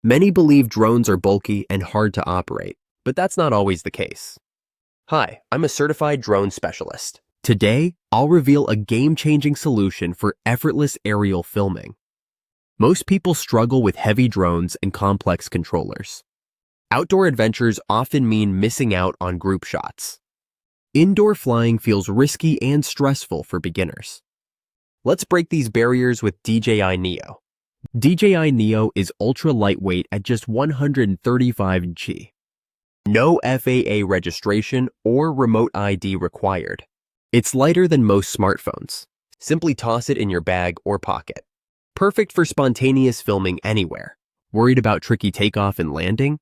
Many believe drones are bulky and hard to operate, but that's not always the case. Hi, I'm a certified drone specialist. Today, I'll reveal a game-changing solution for effortless aerial filming. Most people struggle with heavy drones and complex controllers. Outdoor adventures often mean missing out on group shots. Indoor flying feels risky and stressful for beginners. Let's break these barriers with DJI Neo. DJI Neo is ultra-lightweight at just 135 g. No FAA registration or remote ID required. It's lighter than most smartphones. Simply toss it in your bag or pocket. Perfect for spontaneous filming anywhere. Worried about tricky takeoff and landing?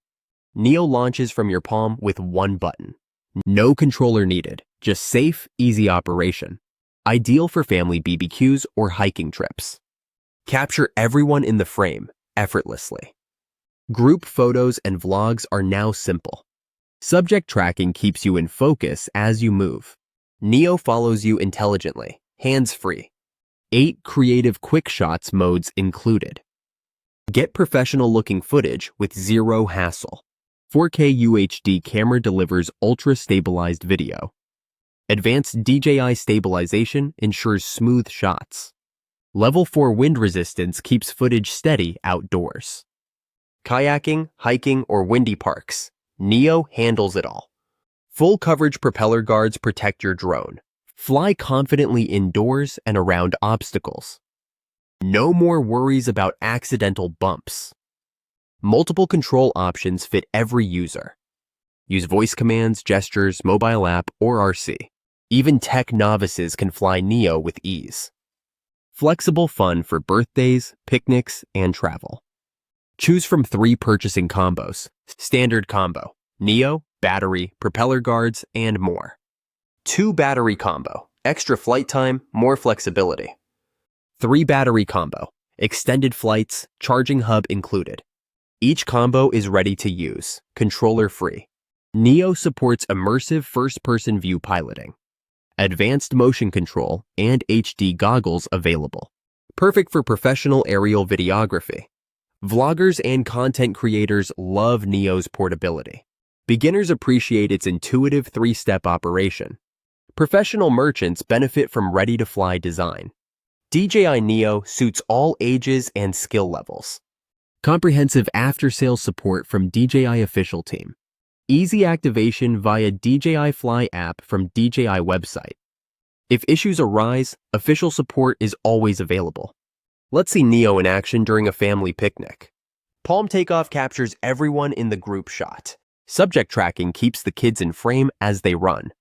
Neo launches from your palm with one button. No controller needed, just safe, easy operation. Ideal for family BBQs or hiking trips. Capture everyone in the frame, effortlessly. Group photos and vlogs are now simple. Subject tracking keeps you in focus as you move. Neo follows you intelligently, hands-free. 8 creative QuickShots modes included. Get professional-looking footage with zero hassle. 4K UHD camera delivers ultra-stabilized video. Advanced DJI stabilization ensures smooth shots. Level 4 wind resistance keeps footage steady outdoors. Kayaking, hiking, or windy parks, Neo handles it all. Full coverage propeller guards protect your drone. Fly confidently indoors and around obstacles. No more worries about accidental bumps. Multiple control options fit every user. Use voice commands, gestures, mobile app, or RC. Even tech novices can fly Neo with ease. Flexible fun for birthdays, picnics, and travel. Choose from 3 purchasing combos. Standard combo, Neo, battery, propeller guards, and more. 2 battery combo, extra flight time, more flexibility. 3 battery combo, extended flights, charging hub included. Each combo is ready to use, controller-free. Neo supports immersive first-person view piloting. Advanced motion control and HD goggles available. Perfect for professional aerial videography. Vloggers and content creators love Neo's portability. Beginners appreciate its intuitive 3-step operation. Professional merchants benefit from ready-to-fly design. DJI Neo suits all ages and skill levels. Comprehensive after-sales support from DJI official team. Easy activation via DJI Fly app from DJI website. If issues arise, official support is always available. Let's see Neo in action during a family picnic. Palm takeoff captures everyone in the group shot. Subject tracking keeps the kids in frame as they run.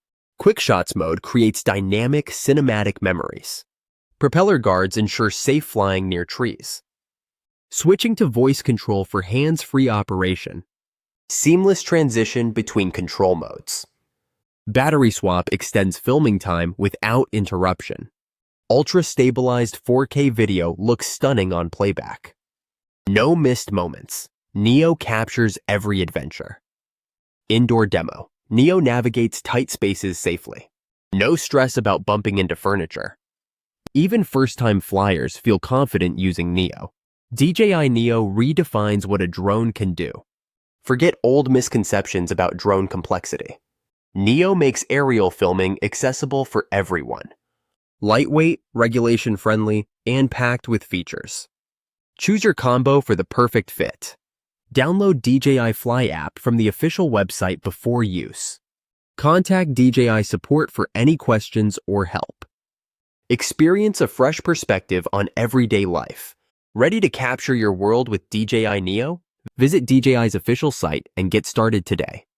QuickShots mode creates dynamic cinematic memories. Propeller guards ensure safe flying near trees. Switching to voice control for hands-free operation. Seamless transition between control modes. Battery swap extends filming time without interruption. Ultra-stabilized 4K video looks stunning on playback. No missed moments. Neo captures every adventure. Indoor demo. Neo navigates tight spaces safely. No stress about bumping into furniture. Even first-time flyers feel confident using Neo. DJI Neo redefines what a drone can do. Forget old misconceptions about drone complexity. Neo makes aerial filming accessible for everyone. Lightweight, regulation-friendly, and packed with features. Choose your combo for the perfect fit. Download DJI Fly app from the official website before use. Contact DJI support for any questions or help. Experience a fresh perspective on everyday life. Ready to capture your world with DJI Neo? Visit DJI's official site and get started today.